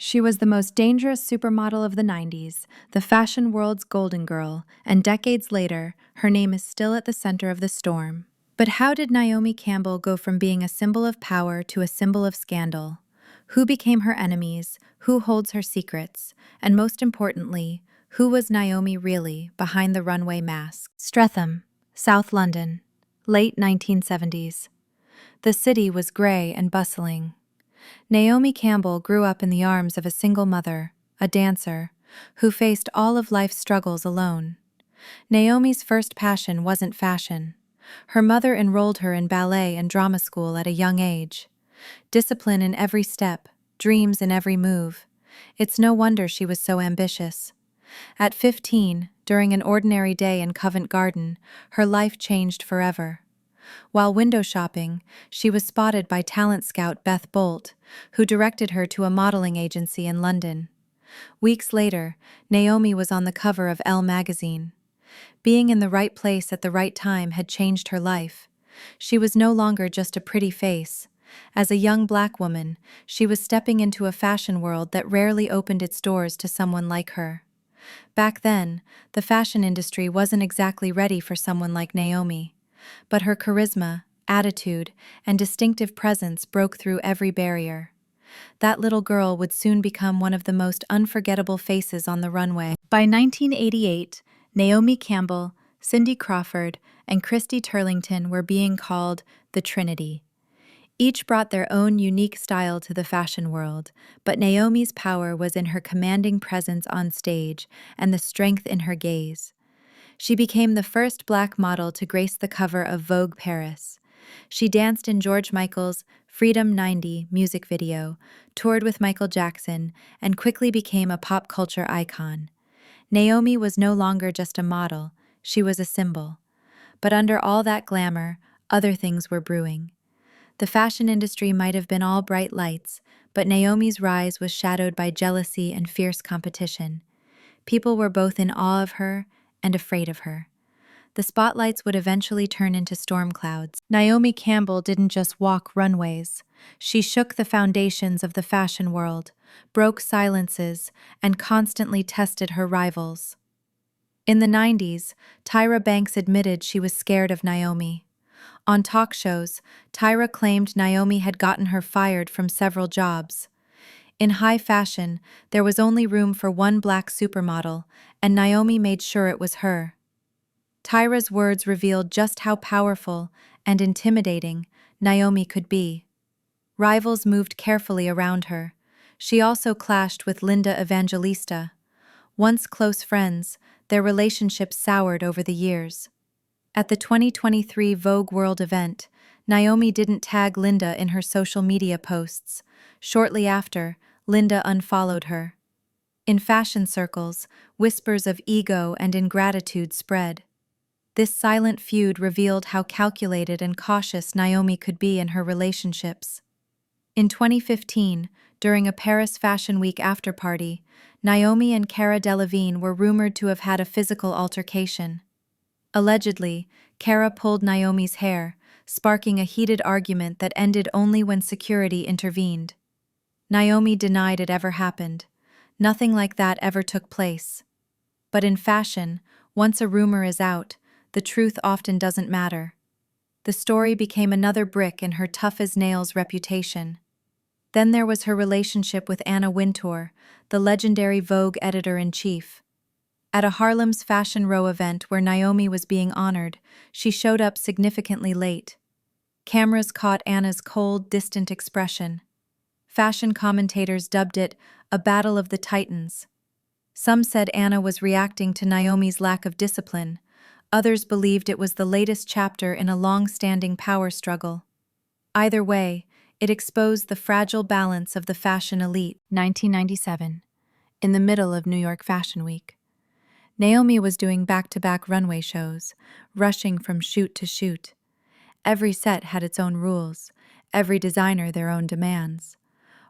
She was the most dangerous supermodel of the 90s, the fashion world's golden girl, and decades later, her name is still at the center of the storm. But how did Naomi Campbell go from being a symbol of power to a symbol of scandal? Who became her enemies? Who holds her secrets? And most importantly, who was Naomi really behind the runway mask? Streatham, South London, late 1970s. The city was grey and bustling. Naomi Campbell grew up in the arms of a single mother, a dancer, who faced all of life's struggles alone. Naomi's first passion wasn't fashion. Her mother enrolled her in ballet and drama school at a young age. Discipline in every step, dreams in every move. It's no wonder she was so ambitious. At 15, during an ordinary day in Covent Garden, her life changed forever. While window shopping, she was spotted by talent scout Beth Bolt, who directed her to a modeling agency in London. Weeks later, Naomi was on the cover of Elle magazine. Being in the right place at the right time had changed her life. She was no longer just a pretty face. As a young black woman, she was stepping into a fashion world that rarely opened its doors to someone like her. Back then, the fashion industry wasn't exactly ready for someone like Naomi. But her charisma, attitude, and distinctive presence broke through every barrier. That little girl would soon become one of the most unforgettable faces on the runway. By 1988, Naomi Campbell, Cindy Crawford, and Christy Turlington were being called the Trinity. Each brought their own unique style to the fashion world, but Naomi's power was in her commanding presence on stage and the strength in her gaze. She became the first black model to grace the cover of Vogue Paris. She danced in George Michael's Freedom 90 music video, toured with Michael Jackson, and quickly became a pop culture icon. Naomi was no longer just a model, she was a symbol. But under all that glamour, other things were brewing. The fashion industry might have been all bright lights, but Naomi's rise was shadowed by jealousy and fierce competition. People were both in awe of her and afraid of her. The spotlights would eventually turn into storm clouds. Naomi Campbell didn't just walk runways. She shook the foundations of the fashion world, broke silences, and constantly tested her rivals. In the 90s, Tyra Banks admitted she was scared of Naomi. On talk shows, Tyra claimed Naomi had gotten her fired from several jobs. In high fashion, there was only room for one black supermodel, and Naomi made sure it was her. Tyra's words revealed just how powerful and intimidating Naomi could be. Rivals moved carefully around her. She also clashed with Linda Evangelista. Once close friends, their relationship soured over the years. At the 2023 Vogue World event, Naomi didn't tag Linda in her social media posts. Shortly after, Linda unfollowed her. In fashion circles, whispers of ego and ingratitude spread. This silent feud revealed how calculated and cautious Naomi could be in her relationships. In 2015, during a Paris Fashion Week after-party, Naomi and Cara Delevingne were rumored to have had a physical altercation. Allegedly, Cara pulled Naomi's hair, sparking a heated argument that ended only when security intervened. Naomi denied it ever happened. Nothing like that ever took place. But in fashion, once a rumor is out, the truth often doesn't matter. The story became another brick in her tough-as-nails reputation. Then there was her relationship with Anna Wintour, the legendary Vogue editor-in-chief. At a Harlem's Fashion Row event where Naomi was being honored, she showed up significantly late. Cameras caught Anna's cold, distant expression. Fashion commentators dubbed it a battle of the titans. Some said Anna was reacting to Naomi's lack of discipline. Others believed it was the latest chapter in a long-standing power struggle. Either way, it exposed the fragile balance of the fashion elite. 1997, in the middle of New York Fashion Week. Naomi was doing back-to-back runway shows, rushing from shoot to shoot. Every set had its own rules, every designer their own demands.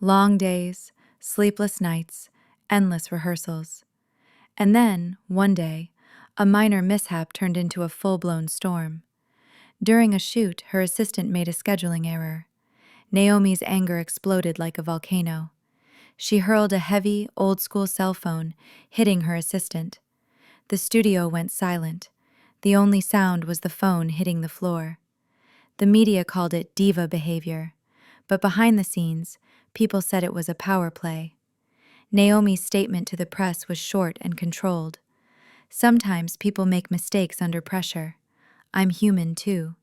Long days, sleepless nights, endless rehearsals. And then, one day, a minor mishap turned into a full-blown storm. During a shoot, her assistant made a scheduling error. Naomi's anger exploded like a volcano. She hurled a heavy, old-school cell phone, hitting her assistant. The studio went silent. The only sound was the phone hitting the floor. The media called it diva behavior, but behind the scenes, people said it was a power play. Naomi's statement to the press was short and controlled. Sometimes people make mistakes under pressure. I'm human too.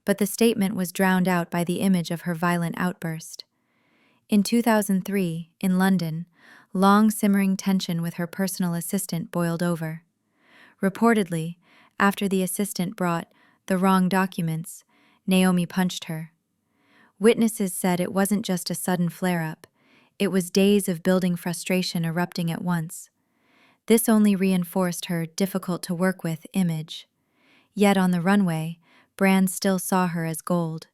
But the statement was drowned out by the image of her violent outburst. In 2003, in London, long simmering tension with her personal assistant boiled over. Reportedly, after the assistant brought the wrong documents, Naomi punched her. Witnesses said it wasn't just a sudden flare-up, it was days of building frustration erupting at once. This only reinforced her difficult-to-work-with image. Yet on the runway, brands still saw her as gold.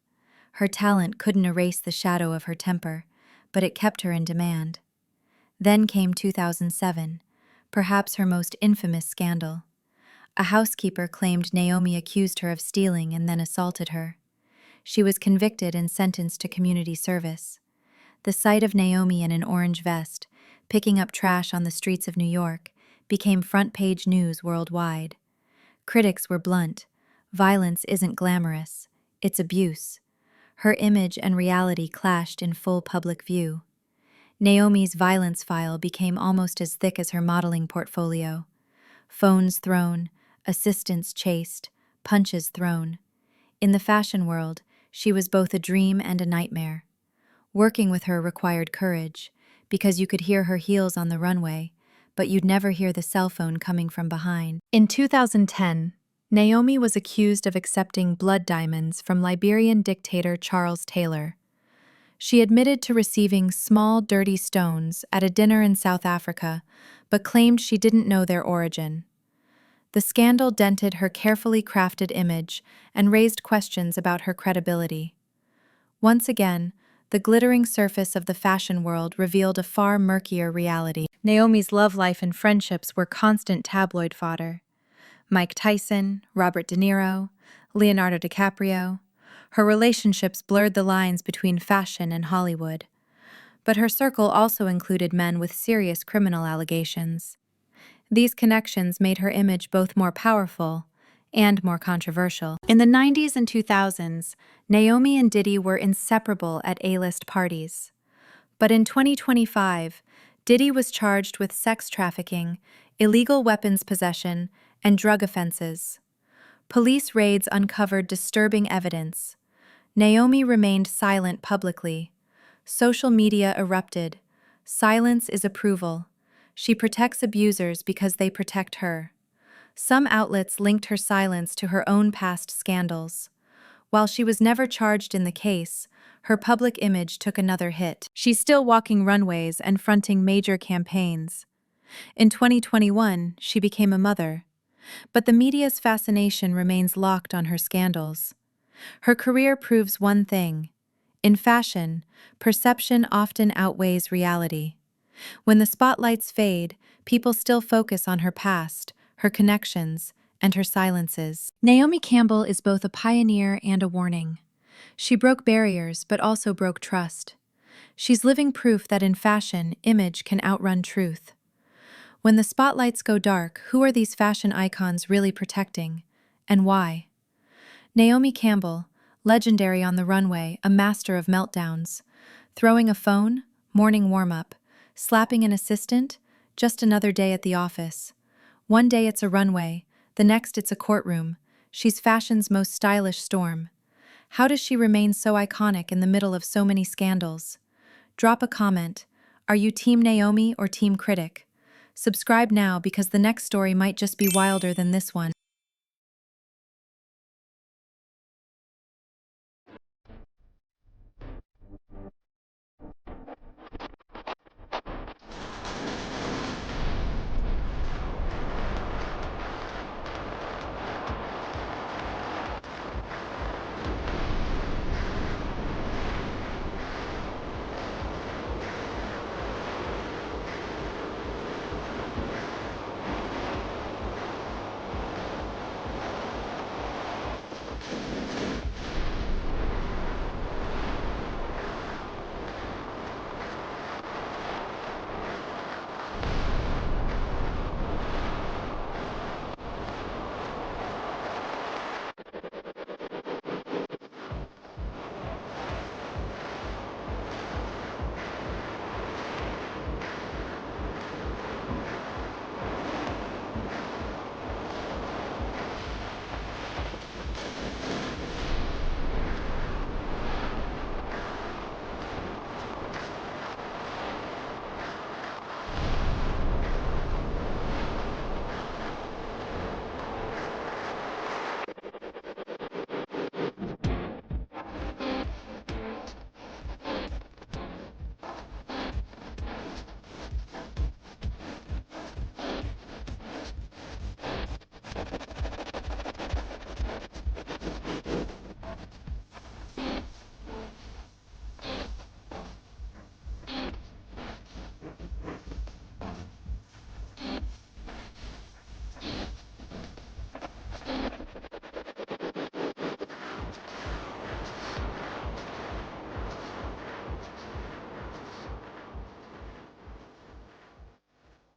Her talent couldn't erase the shadow of her temper, but it kept her in demand. Then came 2007, perhaps her most infamous scandal. A housekeeper claimed Naomi accused her of stealing and then assaulted her. She was convicted and sentenced to community service. The sight of Naomi in an orange vest, picking up trash on the streets of New York, became front-page news worldwide. Critics were blunt. Violence isn't glamorous, it's abuse. Her image and reality clashed in full public view. Naomi's violence file became almost as thick as her modeling portfolio. Phones thrown, assistants chased, punches thrown. In the fashion world, she was both a dream and a nightmare. Working with her required courage, because you could hear her heels on the runway, but you'd never hear the cell phone coming from behind. In 2010, Naomi was accused of accepting blood diamonds from Liberian dictator Charles Taylor. She admitted to receiving small, dirty stones at a dinner in South Africa, but claimed she didn't know their origin. The scandal dented her carefully crafted image and raised questions about her credibility. Once again, the glittering surface of the fashion world revealed a far murkier reality. Naomi's love life and friendships were constant tabloid fodder. Mike Tyson, Robert De Niro, Leonardo DiCaprio. Her relationships blurred the lines between fashion and Hollywood. But her circle also included men with serious criminal allegations. These connections made her image both more powerful and more controversial. In the 90s and 2000s, Naomi and Diddy were inseparable at A-list parties. But in 2025, Diddy was charged with sex trafficking, illegal weapons possession, and drug offenses. Police raids uncovered disturbing evidence. Naomi remained silent publicly. Social media erupted. Silence is approval. She protects abusers because they protect her. Some outlets linked her silence to her own past scandals. While she was never charged in the case, her public image took another hit. She's still walking runways and fronting major campaigns. In 2021, she became a mother. But the media's fascination remains locked on her scandals. Her career proves one thing. In fashion, perception often outweighs reality. When the spotlights fade, people still focus on her past, her connections, and her silences. Naomi Campbell is both a pioneer and a warning. She broke barriers, but also broke trust. She's living proof that in fashion, image can outrun truth. When the spotlights go dark, who are these fashion icons really protecting, and why? Naomi Campbell, legendary on the runway, a master of meltdowns. Throwing a phone, morning warm-up. Slapping an assistant, just another day at the office. One day it's a runway, the next it's a courtroom. She's fashion's most stylish storm. How does she remain so iconic in the middle of so many scandals? Drop a comment. Are you Team Naomi or Team Critic? Subscribe now because the next story might just be wilder than this one.